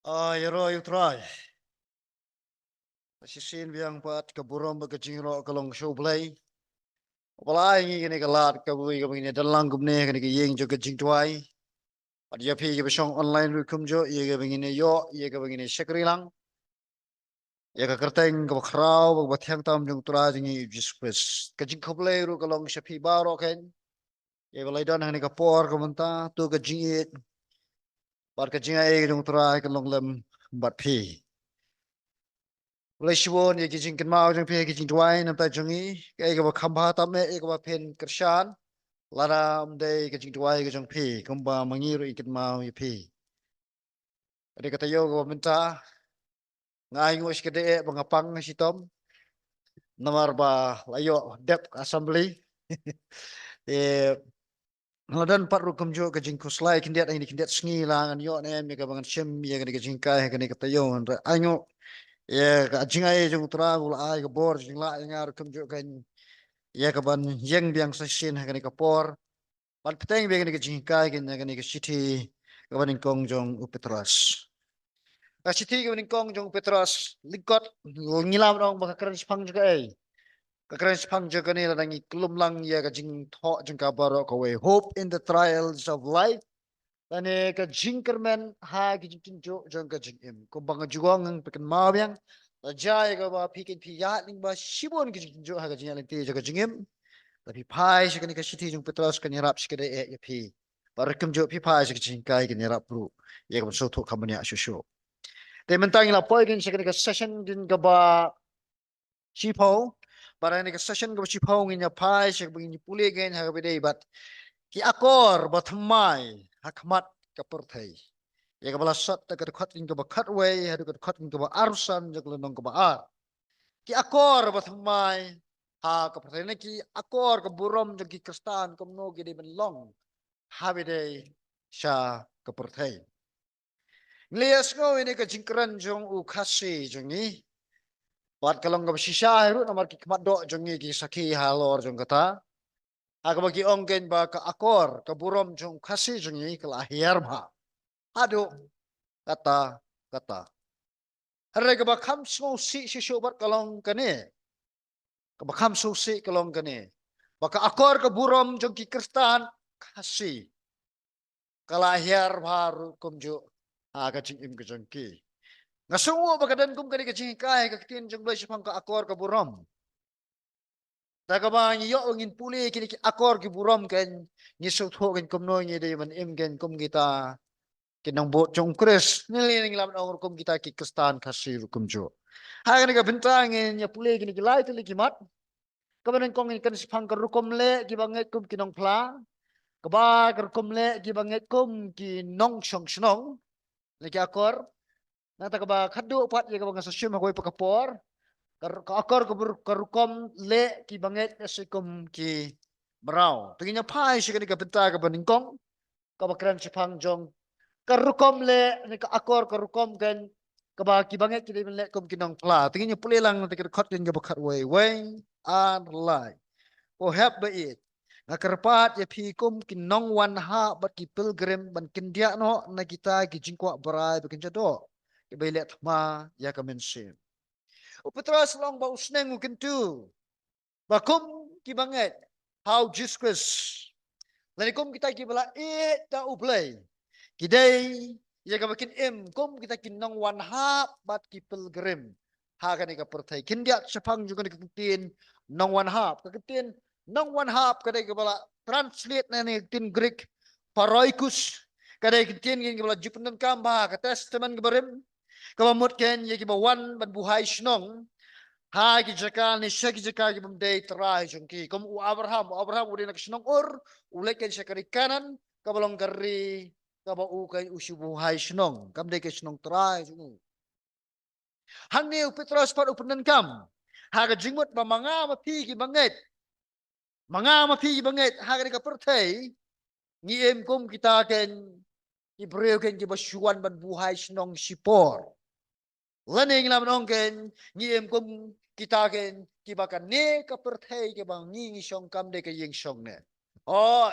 Yoro yutrai. Sisin biang pat kaburom bagajing ro kalong show play. Wala ingi kini kalat kabui kabui dalang gumne kini kiyeng jo gajing tuai. Pat ya pi besong online rukum jo ye kabui ni yo ye kabui ni sekri lang. Ye ka kerteng ka bakrau ba tiang tam jong tura jingi jispres. Gajing koplay ru kalong shapi baro ken. Ye balai don hani kapor kamenta tu gajing it. Pat gajing ai jong tura kalong lem bat pi. Mulai siwon ya kijing ken mau jeng pe kijing tuai nam tai jongi ke ga khamba tam me e ga pen kershan lara mdei kijing tuai ga jong pe kumba mangiru ikin mau ya pe ade kata yo ga minta ngai ngos ke de bangapang sitom namar ba layo dep assembly e Ladan pat ru kumjo ka jing kuslai kindiat ini kindiat sngi lang an yo ne me ka bangan shem ye ka jing kai ka ne kata yo anyo ye ka jing ai jong tra gula ai ka bor jing la ngar kumjo kan ya ka ban yeng biang sa shin ha ka por ban peteng be ka jing kai ka ne ka city ka ban kong jong Petros ka city ka ban kong jong Petros likot ngilam dong ba ka kran spang juga ai ka kran spang juga ni la dangi klum lang ya ka jing tho jing ka baro ka we hope in the trials of life Tane ka jinkerman ha ki jing jo jong ka jing im ko bang juang ng pekan ma byang la jai ka ba pikin pi ya ning ba shibon ki jing jo ha ka jing te jo ka jing im tapi pai shi ka shiti jong petros ka nyarap shi ka de ya pi par kem jo pi pai shi ka jing kai ka nyarap ru ye ka so to kamanya shu shu te mentang la poi kin shi ka session din ka ba chipo para ni ka session ka chipo ngin ya pai shi ka bing puli gen ha ka be de bat ki akor ba thamai hakmat ka perthai ya ka bala sat ta ka khat ing ka ba khat we ha ka khat ing ka ba arsan jak lenong ka ba ar ki akor ba thamai ha ka perthai ne ki akor ka burom jak ki kristan kom no ki de ben long ha be de sha ka perthai Lias ngo ini ka jingkran jong u khasi jong ni wat kalong ka shisha ru namar ki kmat do jong ni ki saki halor jong kata Aga bagi onggen ba ka akor ka burom jong kasi jong ni kala hiar ba. Ado kata. Hare ka ba kham so si shobat kalong kane. Ka ba kham so si kalong kane. Ba ka akor ka burom jong ki kristan kasi. Kala hiar baru kum jo. Aga jing im ka jong ki. Ngasungo ba kadan kum kani ka jing kai ka tin jong blay sipang ka akor ka burom. Tagaba yo ngin puli kini akor ki burom ken ni so tho ken kum no ni de man im ken kum kita kinang bot jong kres nililing lam ong kum kita ki kristan kasih kum jo ha ni ka bintang ya puli kini ki lai tuli ki mat kaban kong kan sipang ka rukom le ki banget kum kinong pla kaba ka rukom le ki banget kum ki nong shong shnong le ki akor na tagaba khadu pat ye ka bang sa shim ko pakapor akor karukom le ki banget asikum ki brau penginya pai shi ka benta ka baningkong ka bakran chipang jong karukom le ni ka akor karukom kan ka ba ki banget ki le kum kinong pla penginya pulelang nanti ka khot din ka bakat way an lai o have ba it ngakarpat ya pi kum kinong wan ha bat ki pilgrim ban kindia no na kita ki jingkwa barai bikin jado ki belet ma ya ka mention O Petros long ba usneng ukentu. Bakum ki banget. How Jesus. Lanikum kita ki bala ta ublay. Kiday ya ka makin kum kita kinong one half bat ki pilgrim. Ha ka ni ka pertay. Kindia sapang juga ni kakitin nong one half. Kakitin nong one half kaday ka bala translate na ni kakitin Greek paroikos. Kaday kakitin ki bala Jupunan kamba ka testament ka barim. Kamamut ken ya ki ba one ban buhay snong Hai ki jaka ni shaki jaka ki bumdei terai jungki. Kom u Abraham udi nak senong ulek ken shakari kanan kabalong kari kaba u kai usubu hai senong. Kam dei ke senong terai jungu. Hang ni Petros pat upenan kam. Haga jingmut ba manga mapi ki banget. Manga mapi ki banget haga ni ka pertai ngiem kum kita ken Ibreu ken ki basyuan ban buhay senong sipor. Lening lam nong ken ngiem kum kita ken kibakan ne ka perthai ke bang ngi shong kam de ke ying shong ne oh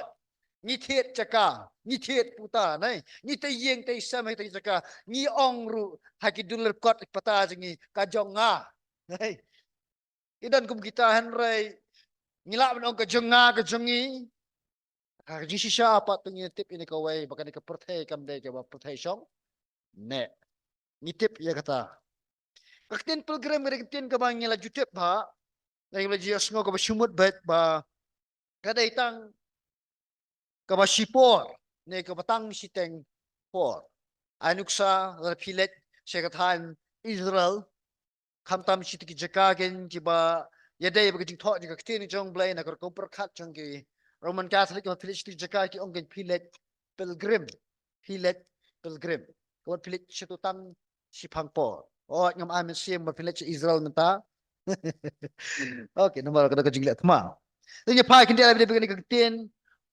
ni thiệt chaka ni thiệt puta này ni tay yeng tay sam hay tay chaka ni ong ru hai ki dulur kot pata jingi ka jonga này idan kum kita hanrai ngila ben ong ka jonga ka jongi ka ji shisha apa tu ni tip ini ka wai bakan ka perthai kam dei ka ba perthai shong ne ni tip ya kata ka tin program ka tin ka bang ngila jutip ba ngai ba ji asngo ka ba shumut bet ba ka dai tang ka ba shipor ne ka batang siteng por anuksa la pilet sekatan Israel kamtam sitiki jakagen jiba yadai ba jing thok jika ktini jong blai na ko perkhat jong ki Roman Catholic ma pilet sitiki jakaki ongen pilet pilgrim ko pilet situ tang sipang por oh ngam amen sim ma pilet Israel menta okay nomor kada ka jinglet ma ni pa kin dia bi ka tin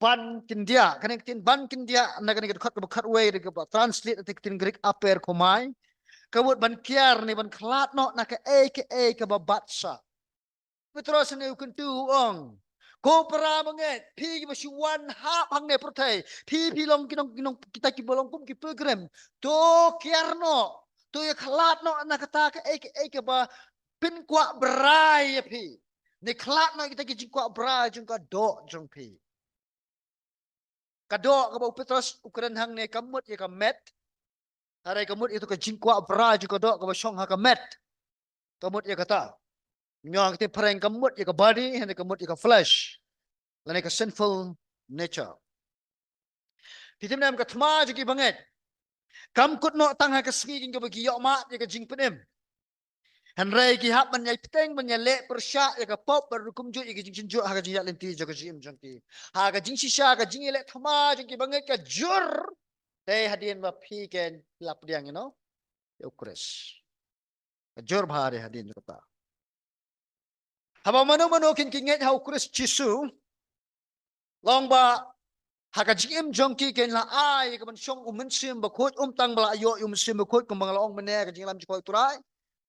ban kindia kan tin ban kindia na kan khat way de ba translate te tin Greek aper komai kabut ban kiar ni ban khlat no na ka ke ba batsa Petros ni ukun tu ong ko para manget pi ba si wan ha hang ne protai pi long kinong kita ki bolong kum ki program to kiar no to ya khlat no na kata ka ke ba pin kwa brai pi ni khlat no kita ki kwa brai jung ka do jung pi kadok ka ba Petros ukuran hang ne kamut ya ka met harai kamut itu ka jingkwa bra ju kadok ka ba shong ha ka met kamut ya kata nyong te prank kamut ya ka body and kamut ya ka flesh lane ka sinful nature pitim nam ka thma ju ki banget kam kut no tang ha ka sgi king ka ba ki yo ma ya ka jing penem han rai ki hap man yai peteng man ya le persha ya ka pop ber kum ju ya ka jing ju ha ka jing ya lenti ju ka jing jang ti ha ka jing shisha ka jing le thma ju ki banget ka jur Day hadian ma pi ken lap diang ukres. Jor bahari hadian kata. Haba mano kin kinget ha ukres chisu long ba haka jim jongki ken la ai ka ban shong sim ba khot tang bala yo sim ba khot kumbang long mene ka jinglam chikoi turai.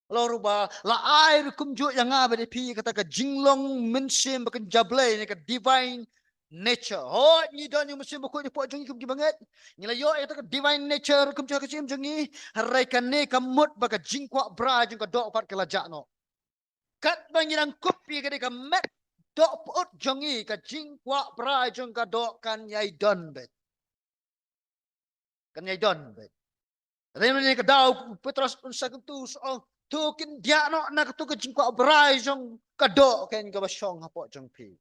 Long ruba la ai kum ju yang ba de pi kata ka jinglong sim ba kan jable ni ka divine nature ho ni don yu musim ko ni po jong kum banget ni la yo eta divine nature kum cha ka chim jongi harai kan ne kamut ba ka jingkwa bra jing ka do pat kala ja no kat bangirang kopi ka de ka met do pot jongi ka jingkwa bra jong ka do kan yai don bet kan yai don bet rem ni ka daw Petros unsa tu so tu kin dia no na ka tu ka jingkwa bra jong ka do kan ka ba shong ha po jong pi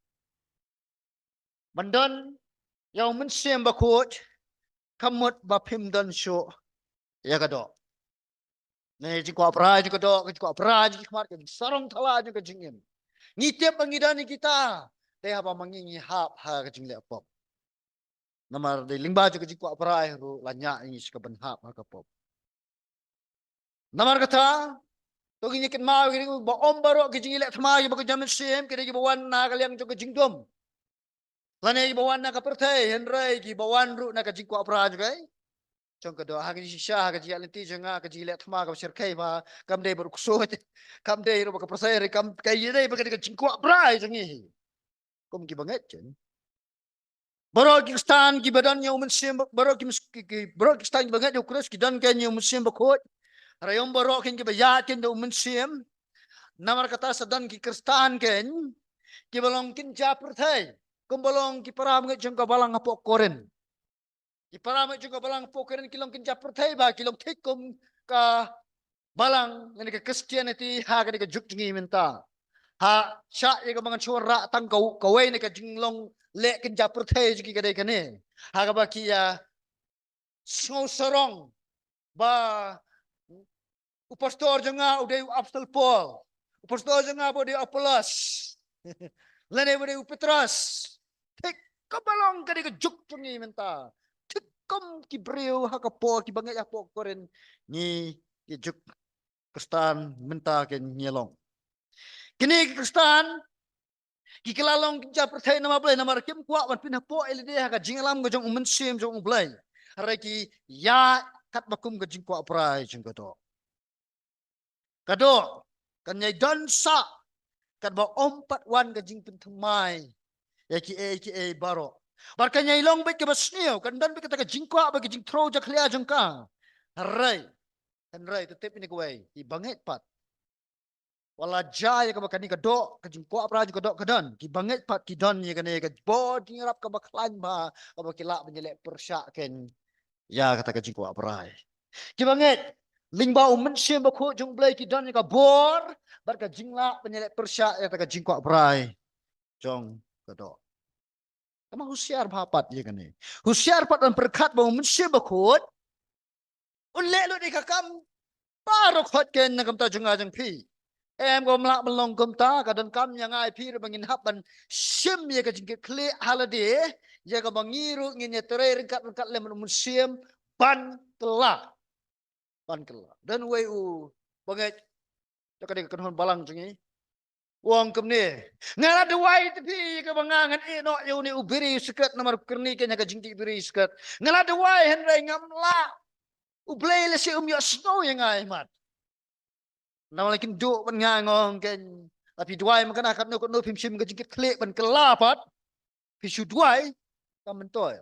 Bandon yang mensim bakut kamut bapim dan show ya kado. Ne jiko pra jiko do jiko pra jiko kemar ke sarong thala jiko jingin. Ngitip pangidani kita. Teh apa mangingi hap ha ke jingle pop. Namar de lingba jiko jiko pra ru lanya ini sikaban hap ha pop. Namar kata to gini ken mau gini ba om baro ke jingle thma yo ba jamin sim ke de bawan na kalian jiko jingdom. Lane bawan na ka perthai henrai ki bawan ru na ka jiko pra jiko trong cái đó hai cái shisha hai cái gì lên tí chẳng cái gì lệ tham gia cái sơ khai mà cầm đây bật số cầm đây rồi bật cái proses cầm cái gì đây bật cái chính quả brai chẳng gì cũng kì bằng hết chứ baru Pakistan ki badan yang muslim baru baru Pakistan bằng hết Ukraine ki dan kan yang muslim bakot rayom baru kan ki bayat kan do muslim namar kata sadan ki Kristan kan ki balong kin japur thai kum balong ki param ngai jang ka balang apok koren Iparamay juga balang pokerin kilong kinja pertai ba kilong tikum ka balang ngani ka Christianity ha ka ka jukjingi minta ha sya ye ka mga chora tang kaway ni ka jinglong le kinja pertai jiki ka dai kane ha ka ba kiya sarong ba upastor janga uday apostol Paul upastor janga bo de Apollos lene bo de Petros tik ka balong ka ka jukjingi minta kom ki breu ha ka po ki bangai apo koren ni ki juk Kristan menta ke nyelong kini Kristan ki kelalong ki perthai nama blai nama kim kwa wan pinha po elide ha ka jingalam go jong umen sim jong blai hare ki ya kat bakum go jing kwa prai jing kado kan nyai don sa kat ba ompat wan ga jing pinthmai ya ki e baro Barkanya ilong bet ke basnio, kandan bet kata jingkwa bagi jing throw jak lia jengka. Harai tetep ini kuai, I banget pat. Wala jaya ka bakani ka dok ka jingkwa pra ka dok kadan, ki banget pat ki don ye kane ka bod ngirap ka baklan ba, ka bakila menyelek persyak ken. Ya kata ka jingkwa pra. Ki banget lingbau mensim bakho jong blai ki don ka bor, bar ka jingla menyelek persyak ya kata ka jingkwa pra. Jong ka dok. Kamu husiar bapat ye kane. Husiar pat dan perkat bau mensim bakho. Unlek lu di kakam baru khot ken nakam ta jong ajang pi. Em gom lak belong gom ta kadan kam yang ai pi bangin hap ban sim ye ka jingke kle holiday ye ka bangiru ngin ye tere ringkat lem musim ban kelak dan wei u banget ka de kan hon balang jengi wong kem ni ngala de wai tepi ka bangangan e no yu ni ubiri sekat nomor kerni ke nya ka jingki ubiri sekat ngala de wai hen rai ngam la ublei le si yo snow yang ai mat. Namun lagi duk ban ngangong kan tapi duai makan akan no pim sim ke jingkit klik ban kelapat pisu duai kam mentoi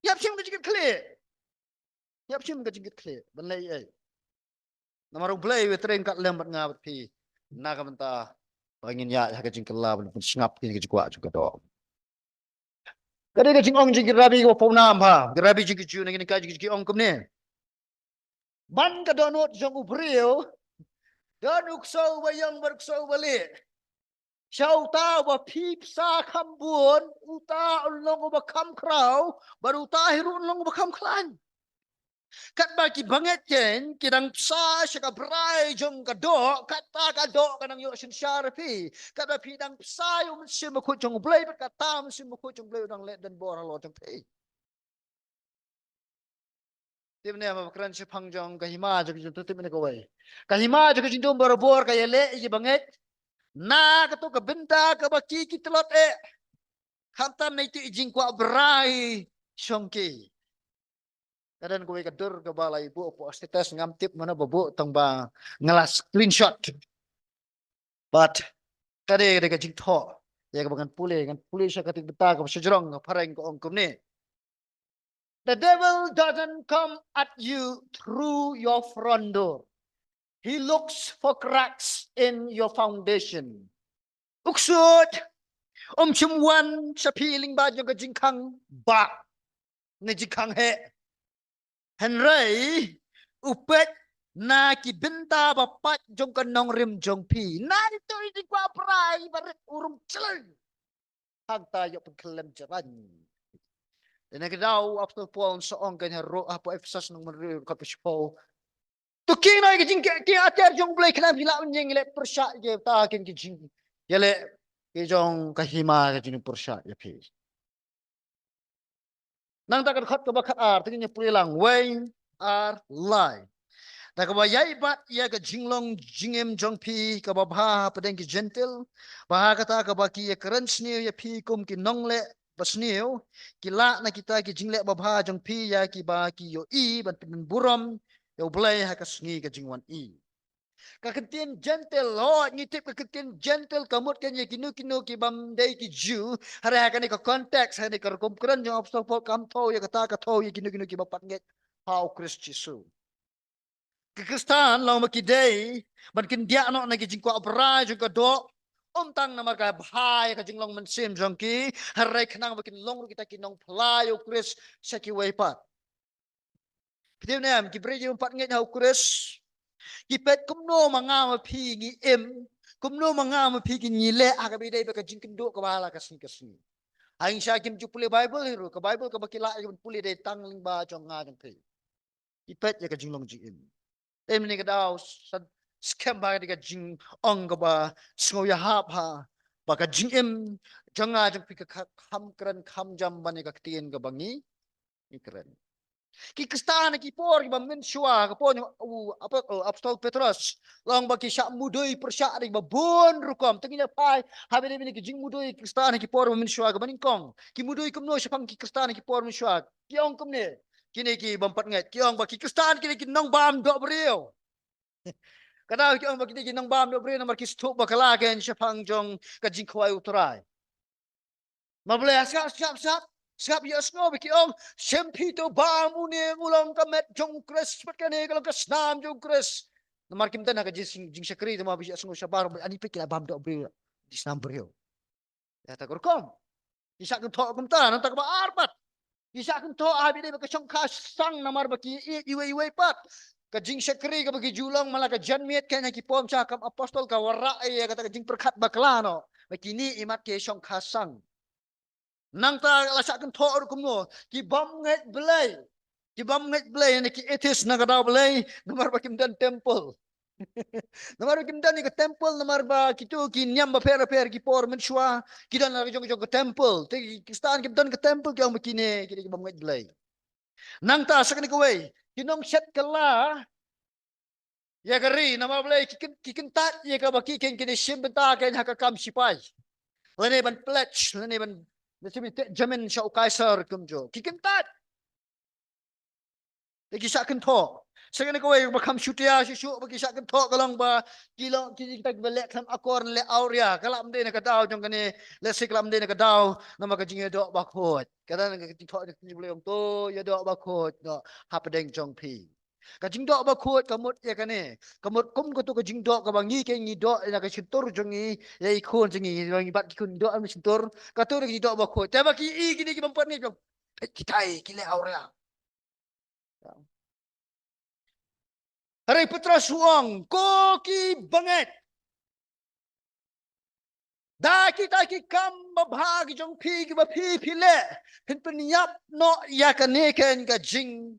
yap sim ke jingkit klik ban lai ai namar blai we tren kat lem ban ngabat pi na kam ta bangin ya ke jingkit la ban singap ke jingkwa juga do kade ke jingong jingkit rabi ko pau nam ha rabi jingkit ju ngin ka jingkit ong kum ne ban ka donot jong ubril dan ukso bayang berkso balik. Siau tahu bahwa pipsa kambun, uta ulong ubah kam krau, baru uta hiru ulong ubah kam klan. Kat bagi banget jen, kidang psa syaka berai jong kadok, kata kadok kanang yuk sin syarapi. Kat bagi dang psa yung mensim makut jong blay, kata mensim makut jong blay udang let dan bora lo jong pi. Tim ni apa keren si pangjong kahima jong jong tim ni kawai. Kahima jong jong bora bor kaya le iki banget. Na kato ka benta ka baki kitlot Hantam na ito ijingkwa berai syongki. Kadang kowe kadur ke balai ibu opo astites ngamtip mana bobo tong ba ngelas screenshot. But kade kade ka jingtho. Ya ka bangan pule siya katik beta ka sejrong pareng ko ongkom ni. The devil doesn't come at you through your front door. He looks for cracks in your foundation. Uksud chumwan sa piling ba yung ka jingkang ba na jingkang he. Henry upet na kibenta bapat jong kanong rim jong pi. Na ito hindi ko apray barit urong tsalang. Hag tayo pagkalam jaran. Dinagdaw apto po ang soong kanya ro apo efsas ng manrir kapispo. Tuking na kijing ki ater jong blay kanam hila unyeng ile persya ye ta kin kijing. Yele kijong kahima kijing persya ye pi. Nang takad khat ka bakat ar tingin pulilang way ar lie. Na kabayay bat iya ka jinglong jingem jong pi ka babha padeng ki gentle baha kata ka baki ya kerens ni ya pi kum ki nongle basniu kila na kita ki jingle babha jong pi ya ki ba ki yo I ban pin buram yo blay ha ka sngi ka jingwan I ka ketien gentle lo ngitip ka ketien gentle kamut kan ya kinu ki bam dei ki ju hare ha ka ni ka context ha ni ka kum kren jong obstol kam tho ya kata ka tho ya kinu ki bapat nget how Christ Jesus Kekistan lau makidei ban kin dia no na kijing ko abra jung do tang na marka bhai ka jinglong man sim jong ki harai khnang bakin long kita kinong playo Chris saki way pat pidem nam ki breje pat nget hau Chris ki pet kumno manga ma phi ngi kumno manga ma phi ki nyile aga be dei ka jing do ka bala ka sin aing sha kim jupule bible hiru ka bible ka bakila puli dei tang ling ba jong nga jong phi ki pet ya ka jinglong ji Em ni kadaw sa scam ba ka jing ong ka ba sngo ya hap ha ba ka jing janga jang pika kham kran kham jam ba ni ka tien ka bangi ikran ki kasta na ki por ki ba men shua ka po ni apa apostol Petros long ba ki sha mudoi persya ri ba bon rukom tinginya pai ha be ni ki jing mudoi kasta na ki por men shua ka baning kong ki mudoi kumno shapang ki kasta na ki por men shua ki ong kumne kini ki bampat nget ki ong ba ki kasta kini ki nong bam do brio Kadang kita orang bagi nang bam do bre namar ki stok bakala ken shapang jong ka jing khwai utrai. boleh skap ya sngo beki ong sempi to ba mu ne ngulong ka met jong kres pat ka ne kalau ka snam jong kres namar kim tan ka jing sakri to ma bi sngo sabar ani pe kila bam do bri di snam brio ya ta korkom isa kun tho kum ta nan ta ba arpat isa kun tho abi de ka chong ka sang namar baki iwe pat ka jing sakri ka bagi julong mala ka janmiet ka na ki pom cha kam apostol ka wara ya ka jing perkhat baklano baki ni imat ke chong ka sang nang ta la sak kan thor kum no ki bam nget blai ni ki etis na kada blai namar ba kim dan temple namar ba kim dan ni ka temple namar ba kitu ki nyam ba per ki por men shwa ki dan na jong jong ka temple te ki stan kim dan ka temple ki ang makine ki bam nget blai nang ta sak ni ko wei ki nong set kala ya gari namar blai ki kin tat ye ka ba ki ken ki shim benta ken ha ka kam sipai lene ban pledge lene ban Nasi jamin siya ukaisar kumjo. Kikintat. Kisa kento. Saya kena kawai bakam syutia syusuk bagi sak kento kalang ba kilo kita belek kam akor le auria kalam de nak tahu jong kene lesi kalam de nak tahu nama kajing dok bakot. Kata nak tiktok ni boleh to ya dok bakot dok hapadeng jong pi. Kajing dok bakot kamut ya kene. Kamut kum ko to kajing dok ka bangi ke ngi dok nak syutur jong ni ya ikon jong ni bang bat ikun dok am syutur. Katu nak dok bakot. Tapi ki i kini ki bampat ni jong. Kitai kile auria. Hari Petros suang koki banget. Da kita ki kam babhag jong pi ki ba pi pile. Pen penyap no ya kaneken ka jing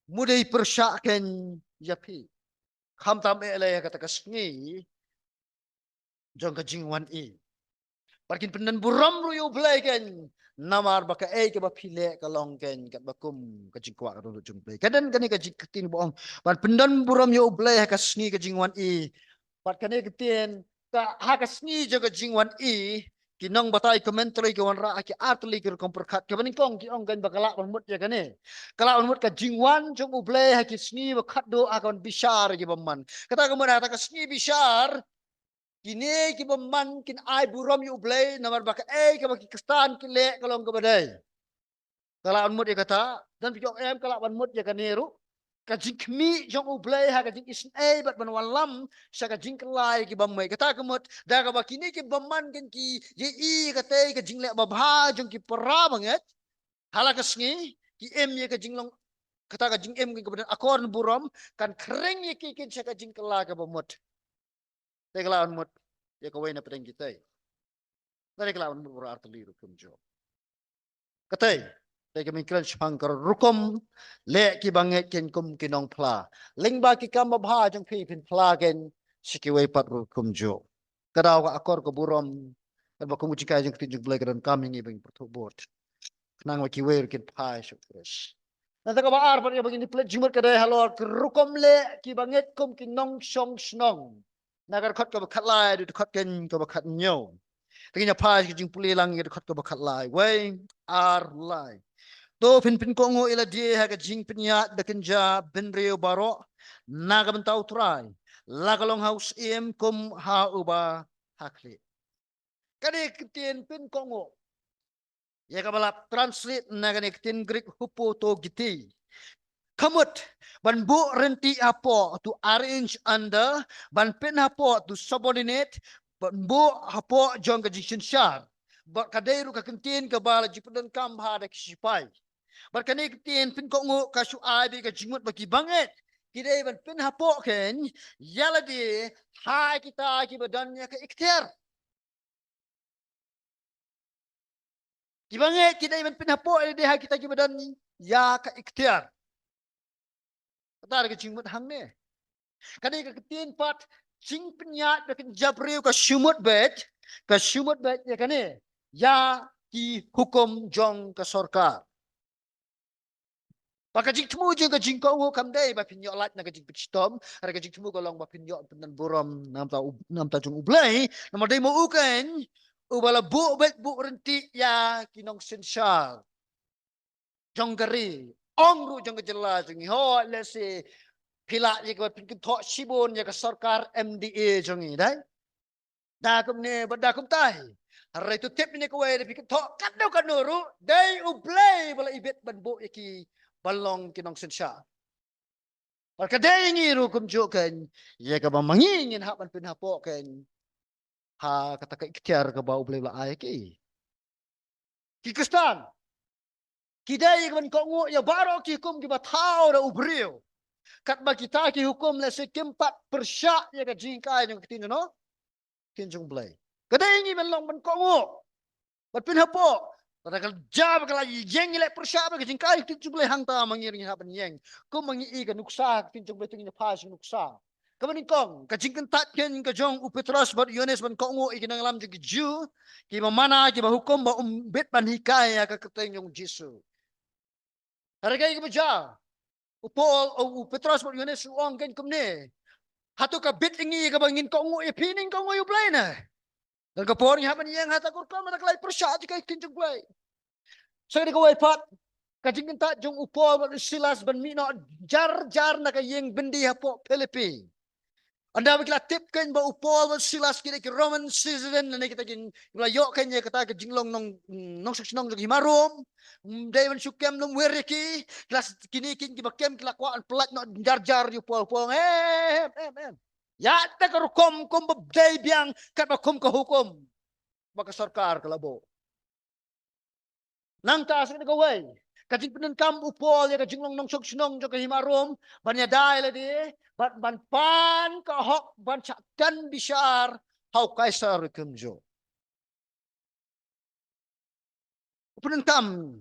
mudai persyaken ya pi. Kam tam ele kata kasngi jong ka jing wan i. Parkin penan buram ruyo blai ken namar baka ke ba pile ka long ken kat bakum ka jing kwa ro jong blai. Kadan kani ka jing tin boong. Pan pendan buram yo blai ka sngi ka jing wan i. Pat kani ketien ka hakasni jaga jingwan i kinong batai commentary ke wanra aki atli ke komperkat ke baning kong ki ong gan bakala mut ya kane kala mut ka jingwan jong uble hakisni bakat do akon bishar ki baman kata kemudian kata kasni bishar kini ki baman kin ai buram yu uble namar baka ke baki kestan ki le kalong ke badai kala mut ya kata dan pijok kala mut ya kane ru kajing kemi jong ublay ha kajing isn bat ban walam sa kajing kelai ki bamai kata kemut da ka bakini ki baman kan ki ye i kate kajing le babha jong ki para banget hala kasngi ki ye kajing long kata kajing ki kemudian akor buram kan kering ye ki kin sa kajing kelai ka bamut te kelawan mut ya ka wena pedeng kita dari kelawan mut berarti liru kumjo kate kami kira sepangkar rukum le ki banget ken kum kinong pla ling ba ki kam babha jong pi pin pla ken sikiwe pat rukum jo kadaw ka akor ko burom kan ba kumu chikai jong pinjung blai kan kami ngi bing pertubot nang wa ki wer ken pai so fresh nata ka baar pa bagini plet jumur kada halor rukum le ki banget kum kinong song snong nagar khot ka khat lai du khot ken ka khat nyo taginya pai ki jing puli lang ye khot ka khat lai we ar lai to pin kongo ila die ha ka jing pinya da kenja ben reo baro naga bentau try la kalong house em kum ha uba hakli kade kitien pin kongo ya ka bala translate naga ne kitien greek hupo to giti kamut ban bu renti apo to arrange under ban pin apo to subordinate ban bu apo jong ka jing shar ba kadairu ka kitien ka bala jipudan kam ha da kisipai Barkani kitin pin ko ngo kasu abi ka jingmut bagi banget. Kidai ban pin hapok ken yala di hai kita ki badannya ke ikhtiar. Ki banget kidai ban pin hapok di hai kita ki badan ya ke ikhtiar. Kata ke jingmut hang ne. Kani ka kitin pat jing penyat bekin jabriu ka shumut bet ya kani ya ki hukum jong ke sorkar. Baka jing temu je ka jing kau kam dai ba pinyo lat na ka jing pichtom ara ka jing temu ko long ba pinyo penan buram nam ta jung ublai nam dai mo uken ubala bu bet bu renti ya kinong sensal jong gari ong ru jong jela jing ho lesi pila ye ka pin tho sibon ya ka sarkar MDA jong i dai da kum ne bada kum tai Hari itu tip ini kawai dia fikir tok kanu kanuru day ublay bala ibet banbo iki balong kinong sensya. Maka day ngiru kumjukan ya ka mangingin hapan pinhapokan ha kata ka ikhtiar ka ba ublay la ay ki. Kikistan. Kidai kan kau ngu ya baru ki hukum ki batau da ubriu. Kat ba kita ki hukum le se kempat persyak ya ka jingkai yang ketinu no. Kinjung blay. Kadai ni melong ban kau ngu. Bat pin hapo. Pada kal jab kala yeng le persyak ba ka jingkai kinjung blay hang ta mangiring hapan yeng. Ku mangi ka nuksa kinjung blay tingin pas nuksa. Kaman kong ka jingkan tat ken ka jong u Petros bat Yohanes ban kau ngu ikinang lam ki ju ki mamana ki ba hukum ba bet ban hikaya ka keteng yung Jesu. Hargai ka baja. Upol o Petros mo yun suong kan kumne. Hatu ka bit ingi ka bangin ko ngo ipining ko ngo yublay na. Dan ka por ni haman yang hata kur kam naklay persya di kay kinjung blay. So ni ko way pat kajing ta jung upol mo silas ban mino jar na kayeng bendi hapo Philippines. Anda bigla tip kan ba upol mo silas kini ki Roman citizen na kita kin layo kanya kata ka jinglong nong saksinong jung himarom. Dayman sukem nung weriki kelas kini king kibakem kelakuan pelat no jar yu pol ya ta ka hukum kum babday biang kat bakum ka hukum baka sarkar kalabo nang ta sa gaway kajing penenkam upol ya kajing nong saksinong jung himarom banya dai la di ban pan ka hok ban chakkan bishar hau kaisar kumjo penenkam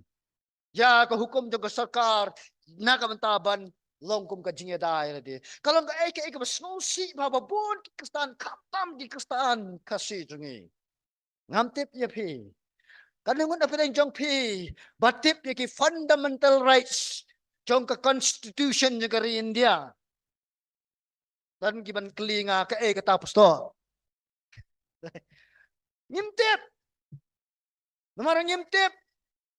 ya ka hukum jang ka sarkar na ka mantaban longkum ka jingya dai di kalau ka ka basnosi bababon ki kastan kaptam di kastan kasi jungi ngamtip ya pi kanungun na pinang jong pi batip ya ki fundamental rights jong ka constitution ya ka India dan giban kelinga ka katapos to ngimtip namarang ngimtip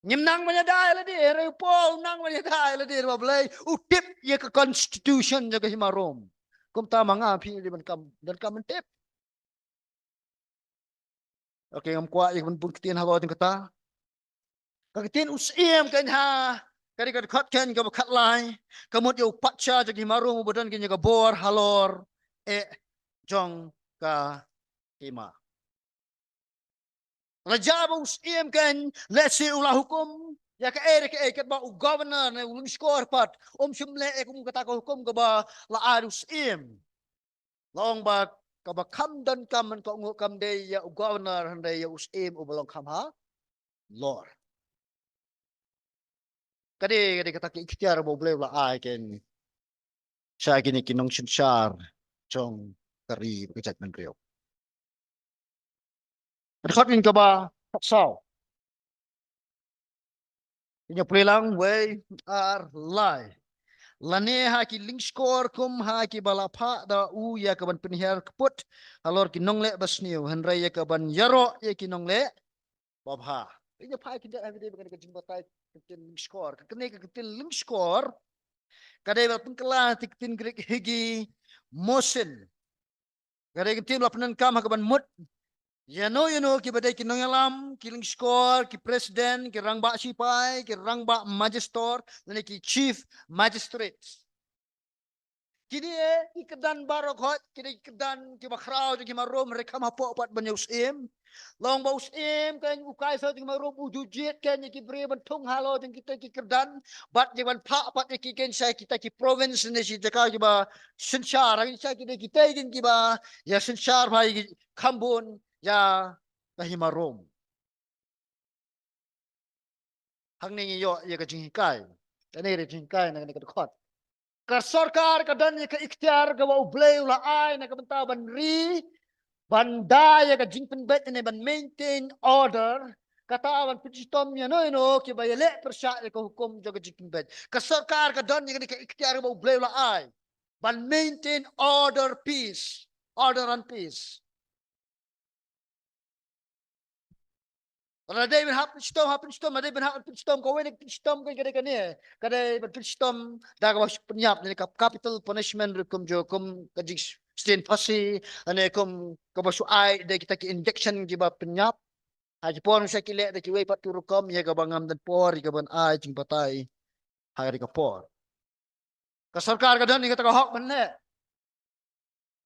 Nyimnang menyadai lah dia, repol nang menyadai lah dia, bablay utip ye ke constitution jaga himarom. Kum ta mangapi di ban dan kam tip. Okay, ngam kwa ye ban pun ketien hago ting kata. Ka ketien usiem kan ha. Kari ka khat kan ka khat lai. Kamut yo patcha jaga himarom bodan kin jaga bor halor jong ka hima. Raja ba usiem kan let's say ulah hukum ya ka kat ba u governor na ulun skor pat sumle kum kata ko hukum ka ba la arus long ba ka ba kam dan kam man ko ngu kam de ya u governor hande ya usim u balong kam ha lord kade kata ki ikhtiar bo ble la ai ken sa kini kinong sinsyar chong kari kajat man riyo Khot ka ba sao Inya pulang way ar lai. Lane ha ki link score kum ha ki balapa da u ya ka ban penihar keput alor ki nongle basniu henrai ya ka ban yaro ya ki nongle babha. Inya pai ki da everyday bagan ka jimba tai kitin link score. Kene ka kitin link score kadai ba pengkela kitin grek higi motion. Kadai kitin la penan kam ha ka ban mut you know, ki badai ki nongalam, ki ling score, ki president, ki rangba sipai, ki rangba magister, dan ki chief magistrate. Kini ikedan barok hot, kini ikedan ki bakrao ki marom rekam hapo pat banyus Long ba usim kan ukai sa ki marom ujujit kan ki bre ban thong halo jeng kita ki kedan, bat je ban pa pat ki ken sai kita ki province ni si jaka ki ba sensyar, ki kita ki ba ya sensyar bhai Khambun ya kahimarom. Hang ni yo ya ka jingkai. Tani re jingkai na ka khot. Ka sarkar ka dan ka ikhtiar ka wa ublay ula ai na ka banta ban ri banda ya ka jingpen bet ni ban maintain order kata awan pijitom ya no ki ba yele persya ka hukum jaga jingpen bet. Ka sarkar ka dan ka ikhtiar ka wa ublay ula ai ban maintain order and peace. Kalau ada happen storm, ada happen storm. Kau ini storm kau kadang ni, kadang storm dah kau penyap ni capital punishment kum jo kum kajik stain pasi, ane kum kau basu ai, dah kita ki injection kita penyap. Haji por sa kile da kiwe pat turukom ya ka bangam dan por ka ban ai jing patai hari ka por. Ka sarkar ka dan ni ka ta hok man ne.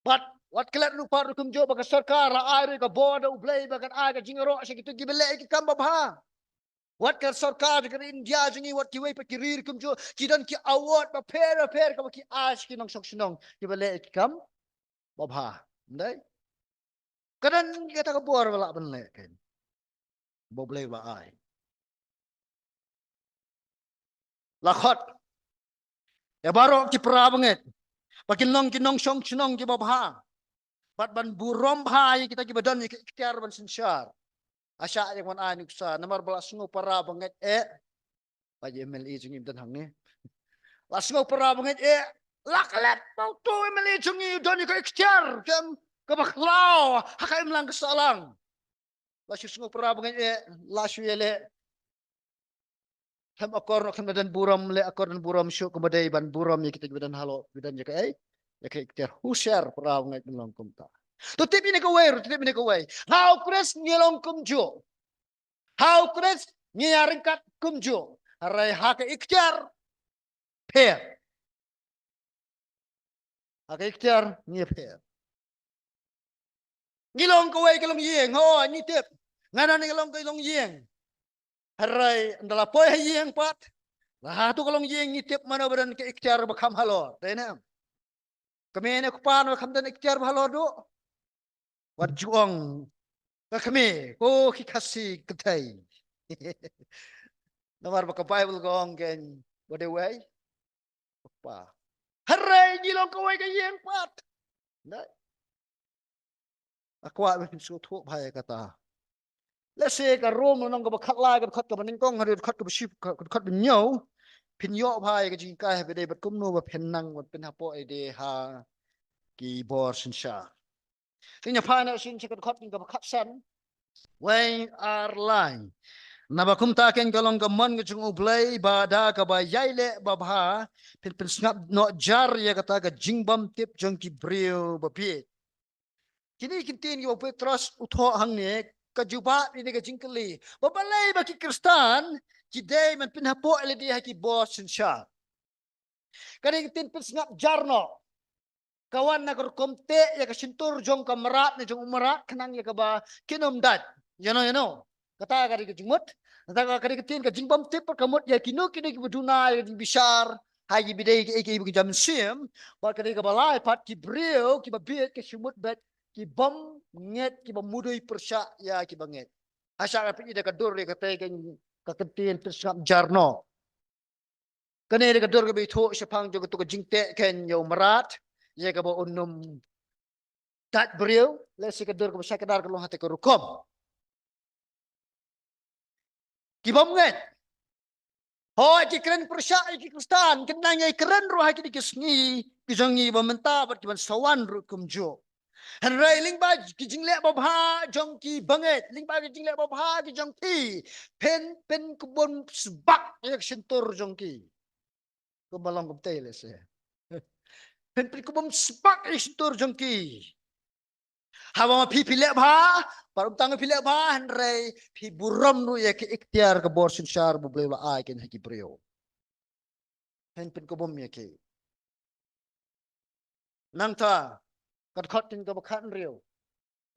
But wat kelet lu par kum jo ba ka sarkar la ai ka boda ublay ba kan ai ka jingro sa kitu gibele ki kamba bha. Wat ka sarkar ka India jingi wat kiwe pa kirir kum jo kidan ki award ba per ka ki ash ki nong sok sinong gibele ki kam ba bha. Ndai. Kadan ka ta ka por wala ban le ken. Boblay ba ai. Lakhot. Ya baro ki pra banget. Pakinong kinong song sinong ki ba bha. Pat ban burom bha kita ki badan ki ikhtiar ban sinsyar. Asya yang man ani kusa namar bala sungo para banget pa MLA jungi dan hang ni. La sungo para banget laklet mau tu MLA jungi dan ko ikhtiar kem ke baklau hakai melang kesalang. La sungo para banget la syele ham akor no kan dan buram le akor dan buram syuk kemadai ban buram ya kita badan halo badan ya kai ya kai ikhtiar husyar para banget melang kumta. Tu tip ini ko way. How Chris nyelong kumjo. How Chris nyaringkat kumjo. Arai hak ikhtiar per. Hak ikhtiar ni per. Ngilong ko way kalong yeng ho ni tip. Ngana ni kalong kalong yeng. Arai ndala poy yeng pat. Lah tu kalong yeng ni tip mana badan ke ikhtiar bakam halo. Tena. Kami ne kupan bakam dan ikhtiar halo do. Wat juang. Kami ko kikasi ketai. Namar baka Bible gong ken bode way. Pa. Haray gilong ko way kayeng pat. Dai. Akwa bin su thu bhai kata. Let's say ka rom nong ka khat la ka khat ka baning kong hari khat ka ship ka khat bin nyo. Pin yo bhai ka jing kai be de bat kum no ba pen nang wat pen hapo e de ha ki bor sin sha. Tin ya pa na sin ka khat ka khat san. Way are line. Nabakum taken kalong gamon ng chung ublay bada ka ba yayle babha pin snap no jar ya kata ka jingbam tip jong ki brio bapi kini kintin ki Petros utho hang ne ka juba ni ka jingkali babalay ba ki kristan ki day man pinhapo ele di ha ki boss siya kani tin pin snap jar no kawan na komte ya ka sintur jong kamarat na jong umarat kanang ya ka ba kinom dat you know kata ka di jingmut kata ka di tin ka jingbam tip kamut ya kinu kini ki buduna ya di bisar haji bidai ki ki jam sim ba ka di ka balai pat ki brio ki babit ki simut bet ki bom nget ki bamudui persya ya ki banget asa ka pi ka dur ka te ka kentin persap jarno kani ka dur ka bi tho sepang jo ka jingte ken yo marat ya ka ba unum dat brio lesi ka dur ka sa kadar ka long hate ko rukom kibam nget ho ki keren persya ki kristan kenang ai keren roh ki kisngi kijangi bamenta bat kiban sawan rukum jo hanrai lingba ki jingle babha jong ki banget lingba ki jingle babha ki jong ki pen kubon sebak yak sentur jong ki ko balong ko tele se pen kubon sebak yak sentur jong ki hawa ma pi le bha parum tang pi le bha hanrai pi buram nu yak ikhtiar ka bor sin shar bu ble ai ken ki brio pen kubon yak nang ta kat khat tin ka bakhan rio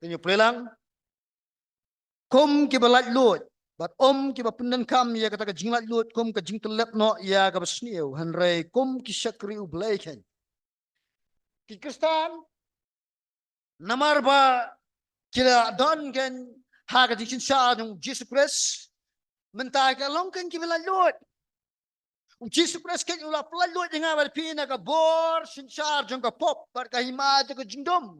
tin yu plelang kum ki balat lut bat ki bapundan kam ya kata ka jinglat lut kum ka jingtelep no ya ka basniu hanrei kum ki syakri ublaiken ki kristan namar ba kila don ken ha ka dikin sa ng Jesus Christ mentah ka long ken ki balat lut Jesus Christ ken ula pelalot nga bal pina ka bor sinsar jong ka pop bar ka hima ka jingdom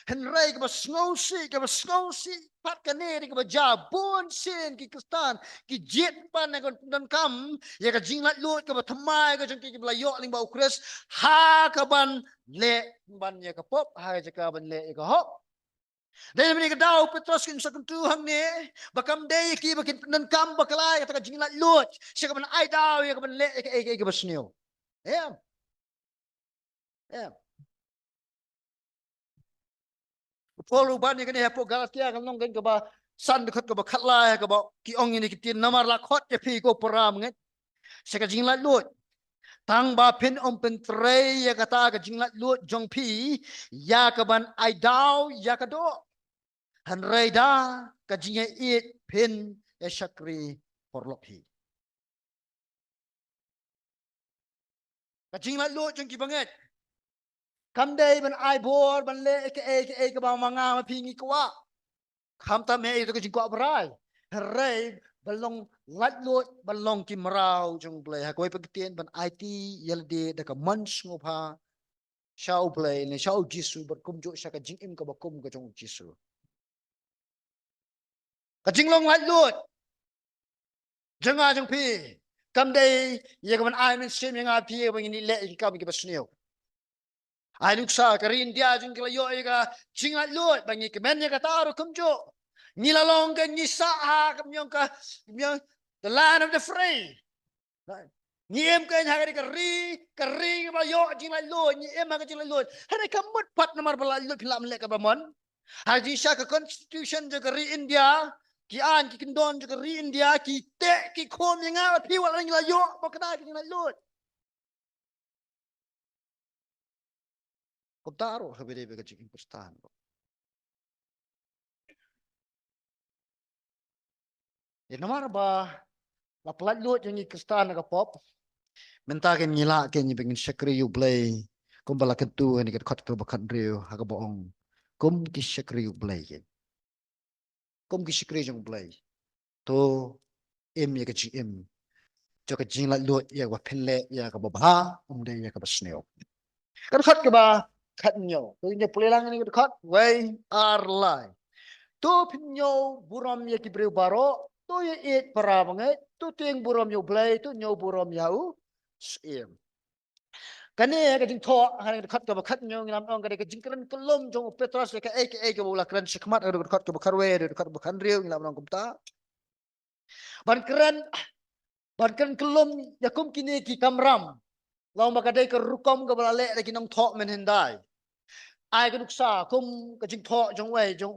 henrai ka basngausi pat ka ne ka jabon sin ki kristan ki jet pan na kon kam ya ka jinglat lut ka bathamai ka jong ki belayo ling ba ukres ha ka ban le ban ya ka pop ha ka ban le ka hop dahil ni daw Petros kin sa kuntuhang ni bakam day ki bakin nan kam bakalay kata ka jinglat lut siya ka man ay daw ya ka man le ka basniyo yeah follow ba ni kani hapo Galatia kan nong ka ba san dekat ke bakat lah ke bau ki ong ini kitin namar lakot ya pi ko peram nget seka jinglat lut tang ba pin om pen tre ya kata ke jinglat lut jong pi ya ke ban ai dau ya ke do han reda ke jinge it pin ya syakri porlok hi ke jinglat lut jong ki banget kam dai ban ai bor ban le ke ba manga ma pi ngi kwa kam ta me itu ke jingkwa berai rei belong lat lut belong ki merau jong play ha koi pekitien ban IT yelde de ka mans ngopa shau play ne shau jisu berkum jo saka jing im ka bakum ka jong jisu ka jing long lat lut jenga jong pi kam dai ye ka ban ai men sim yang api ban ni le ki ka bi basneo ai nuk sa ka rin dia jong kila yo ka jing lat lut ban ni ka men ye ka taru kum jo ni la long ka ni sa ha kam yong ka the land of the free ni em ka ha ka ri ba yo jing lat lut ni em ka jing lat lut ha ka mut pat namar bala lut pilam le ka ba mon Haji Shah ke constitution je keri India, ki an ki kendon je keri India, ki te ki kom yang ngah pi wal lang la yo ba kada ki la lut. Ko taro habire be ka jikin pustan. Ya namar ba la plat lut yang ki kristan ka pop. Menta ken ngila ken ni bengin syakri you play. Kum bala kentu ni ka khot ko bakan riu ha ka boong. Kum ki syakri you play ken. Kum ki syakri jong play. To em ya ka em. Cho ka jing la lut ya wa phenle ya ka ba ba de ya ka ba sneo. Kan khot ke ba khat nyo tu nya pulang ni khot way are lie tu pinyo buram ye ki breu baro tu ye it para bangai tu ting buram yo blai tu nyo buram yau sim kan ni ka jing tho han khot ke ba khat nyo ngam ong ka de ka jing kran kolom jong Petros ka ke bola kran shikmat ka khot ke ba kharwe de khot ba khan riu ngam ong kumta ban kran kolom yakum kini ki kamram law ma ka de ka rukom ka bala le ki nong tho men hendai ai cái nuksa kum cái jing tho jong wei jong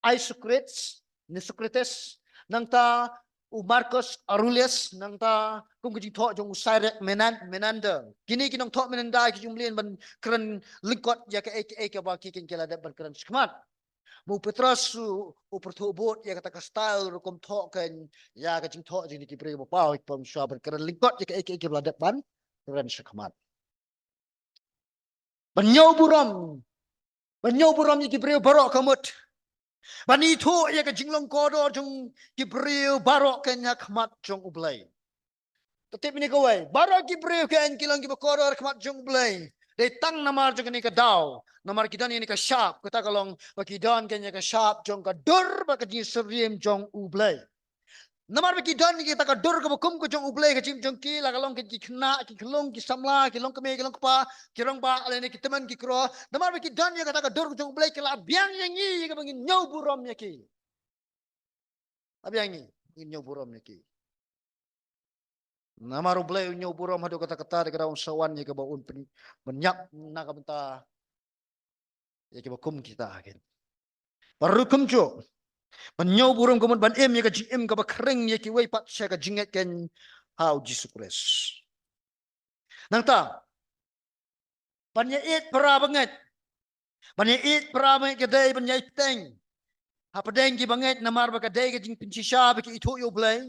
ai secrets ni secretes nang ta u Marcus Aurelius nang ta kum cái jing tho jong Cyril Menander kini kinong tho menanda ki jung lien ban kran likot ya ke ba ki kin kela ban kran skmat mu Petros u perthobot ya kata ka style kum tho kan ya ka jing tho jing ki pre ba pau pom sha ban kran likot ya ke beladat ban kran skmat ban nyau buram Banyo buram ni kibriu barok kamut. Bani tu ya ke jinglong kodo jong kibriu barok ke nyak mat jong ublay. Tetep ni kawai. Barok kibriu ke en kilang kibakodo mat jong ublay. They tang namar jong ni ke daw. Namar kita ni ke sharp. Kita kalong bakidan ke nyak sharp jong ka dur bakadi seriem jong ublay. Namar bagi dan kita ka dur ka bakum ko jong ublay ka jim jong ki la kalong ki khna ki khlong ki samla ki long kame ki long pa ki rong ba ale ne ki teman ki kro namar bagi dan ya kata ka dur ko jong ublay ki la biang yang ni ka bangin nyau buram ya ki abiang ni nyau buram ya ki namar ublay nyau buram hadu kata kata de ka sawan ya ka ba un menyak na ka benta ya ki bakum kita kan baru kum jo Menyau burung kemun ban em ya ka jim ka ba kring ya ki wei pat sya ka jinget ken how Jesus Christ. Nang ta ban ya it para banget. Ban ya it para banget ke dai ban ya teng. Ha padeng ki banget namar ba ka dai ka jing pinsisya ba ki itu yo blai.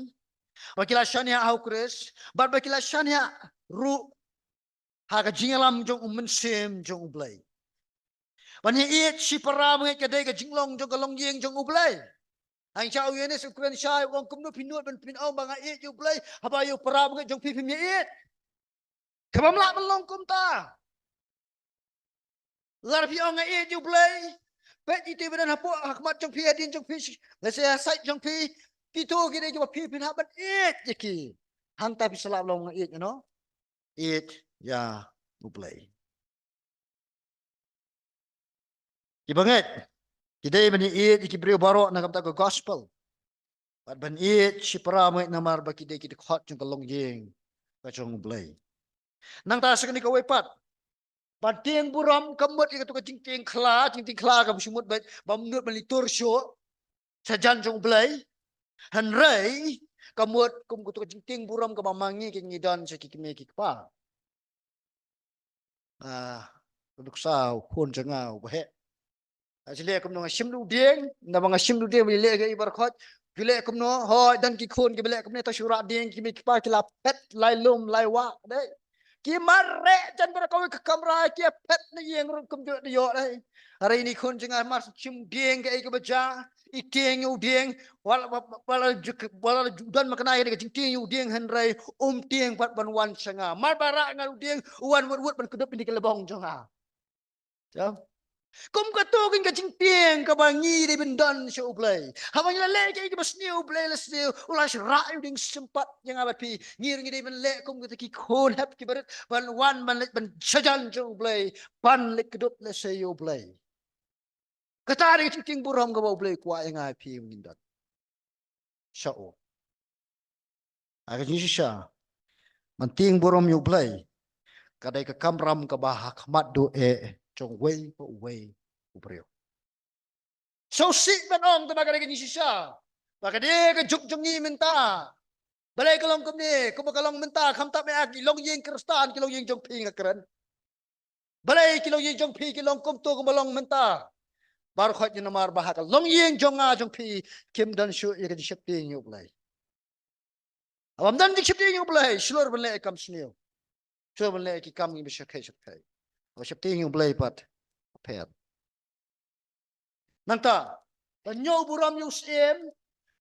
Ba ki la shan ya how Christ. Ba ki la shan ya ru ha ka jingalam jong mensim jong blai. Ban ya it si para banget ke dai ka jinglong jong ka long yeng jong blai. Ang chao yun is ukran siya wang kumno pinut ban pinaw mga it you play haba you para mga jong pipim ya it kabamla man long kumta lar pi nga it you play pet itu benan hapo hakmat jong pi adin jong pi let's say site jong pi pito gide jo pipin haban it yaki hang tapi salap long it you know it ya you play ibanget kidai bani it ikibrio baro na kamta ko gospel But ban it si para mo namar ba kide kide hot yung kalong yeng ka chong blay. Nang ta sa kanika way pat. Ban tieng buram kamot ika to ka ting kla ka sumut ba bamnut ban litur syo. sajan jong blai han rei kamut kum kutu jing buram ka mamangi ki ngidan se ki me ki pa duk sao khôn changau ba he asile kum no shim du ding na bang shim du ding le ga ibar khot bile kum no hoi dan ki khôn ki bile kum ne ta shura ding ki me ki pa ki la pet lai lum lai wa dei ki marre jan ber ko ka kamra ki pet ni yeng rum kum jo yo dei hari ini khôn changau mas shim ding ga ka baja iting yu ding wala judan makna ga ting yu ding han rai tieng pat ban wan changa mar bara ngal ding wan wut ban kudup ni ke lebong changa jam kum ka to kin ka ching tieng ka ba ngi de bin don show play ha ba la le ke ba snew play la snew ula shra ding sempat yang abat pi ngir ngi de bin le kum ka ki khol hap ki barat ban wan ban le ban sajan show play ban le kudup le say you play kata ri ching ting buram ka ba play kwa yang ai pi min dot show aga ni sha man ting buram you play kadai ka kamram ka ba hakmat do trong wei po wei ubreo so si ban ong ta bagay ni siya bagay ka juk jungi menta balay ka long kumni kumakalong menta kamta me ag ilong yeng kristan kilong yeng jong pi ngakran balay kilong yeng jong pi kilong kumto kumalong menta bar khot ni namar bahaka long yeng jong a jong pi kim dan shu ye ka shipti nyu blay awam dan shipti nyu blay shlor balay kam snio shlor balay ki kam ni bishakai shakai o shipti nyu blay pat pet nanta tanyo buram yung sim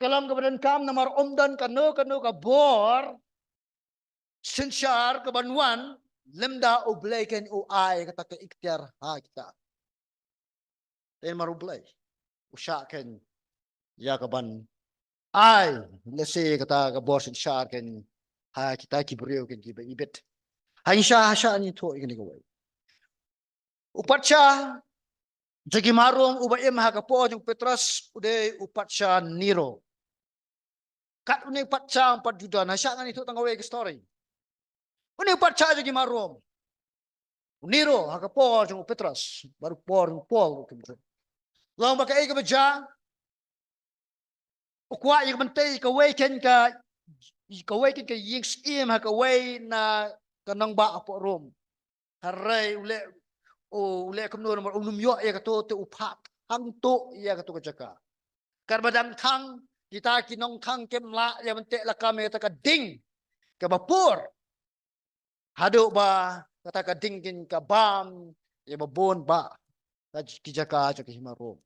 kalam kebadan kam namar omdan kano ka bor sinsyar kebanwan lemda obleken o ay kata ke ikhtiar ha kita ten marublay usaken ya kaban ay lese kata ka bor sinsyar ken ha kita kibriyo ken kiba ibet ha insya ni to igni ko upatsa jagi marong ubaim ha ka po yung Petros ude upatsa niro kat uni patsa 4 juta na siya nga nito tangawe ke story uni patsa jagi marong Nero hakapo yung Petros baru por yung Paul lang baka ay kabadya ukwa yung bantay kawaken ka yung sim hakaway na kanang ba po rom haray ule kamno naman umnumyo iya kato te upat hangto iya kato kajaka karbadang tang kita kinong tang kemla ya bante la kami kata ding kabapur hado ba kata ka dingin ka bam ya babon ba kijaka sa kahimaro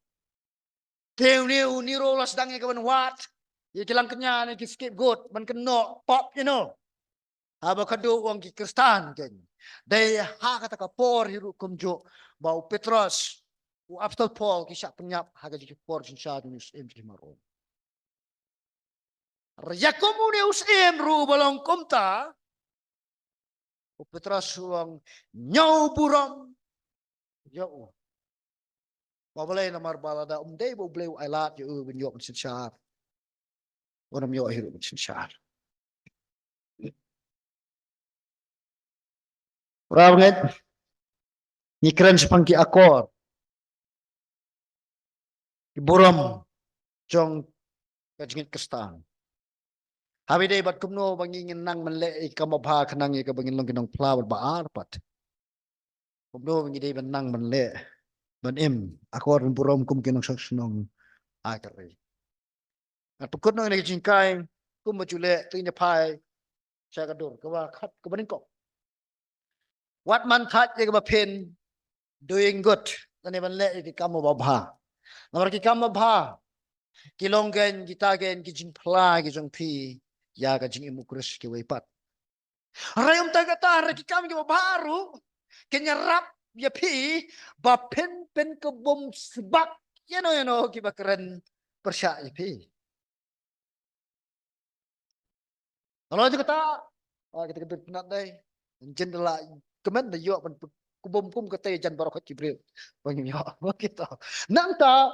teu ni rolas dang ka ban wat ya kilang kenya ni ki scapegoat man keno pop haba kado wang ki kristan ken dai ha kata ka por hiru kumjo bau Petros u apostol Paul ki syak penyap haga ki por sinsya ni im kahimaro ya komune usim ru balong kumta o Petros wang nyau buram yo Mabalay na marbalada day bo blay ay lahat yung ubin yo sinsya Unam yo hiru sinsya Rawangan ni kren sepangki akor buram jong kajingit kestan habi day bat kumno bangingin nang manle ikamabha kanang ikabangin long kinong flower ba arpat kumno bangi day nang manle banim akor buram kum kinong saksunong akari at pagkut no nagijingkay kumachule tinya pai siya kadur kawa kat kabanin ko what man tat yung pen doing good tani man le ikamo babha namar kikamo babha kilonggen gitagen kijing pla kijong pi ya ka jing imukris ki weipat rayom tagata rakikam ki babaru kenyarap ya pi ba pen ke bom sebak yano ki bakren persya ya pi kalau kita kita penat dai jendela kemen da yo kubom kum kate jan barokat jibril bangim yo kita nanta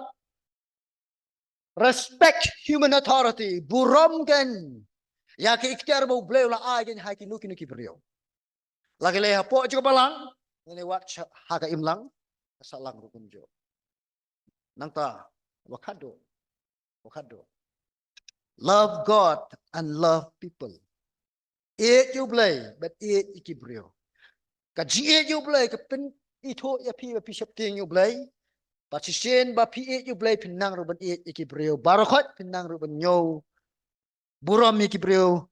respect human authority buram kan ya ke ikhtiar mo bleu la agen ha ki nuki brio lagi le hapo juga balang ini wat haga imlang salang rukun jo nanta wakado Wakado. Love God and love people. It you play, but it ikibrio. Kajing it you play, kapin ito ya pi bishop ting you play. But shen ba pi it you play pinang ruban it ikibrio. Barakot pinang ruban yo. Buram ikibrio.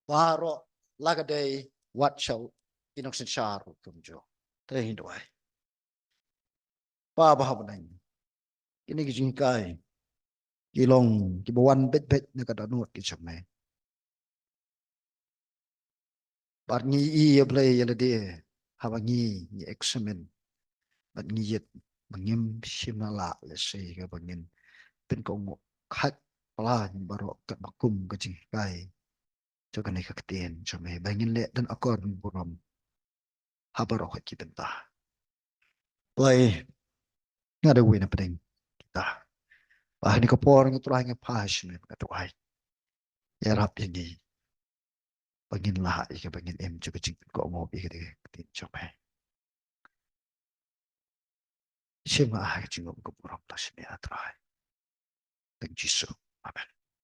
Baro lagaday what shall inoksin sharu kumjo. Tayo hinduay. Pa bahabanay. Kini kijing kai. Kilong kibawan bet na kadanut kichamay. But ni I play yelade habangi ni examen. But ni yet bangim shimala let's say ka bangin pen kong khat pala ni baro kat bakum ka jing kai cho ka nei ka tien cho me bangin le dan akor buram habaro ka kibenta play ngada wina peding kita bah ni ko por ng try ng passion ka tuai ya rap ini bangin lah I ka bangin em cho ka jing ko mo I ka tien cho me shima ha ka jing ko buram ta shime atrai thank you so amen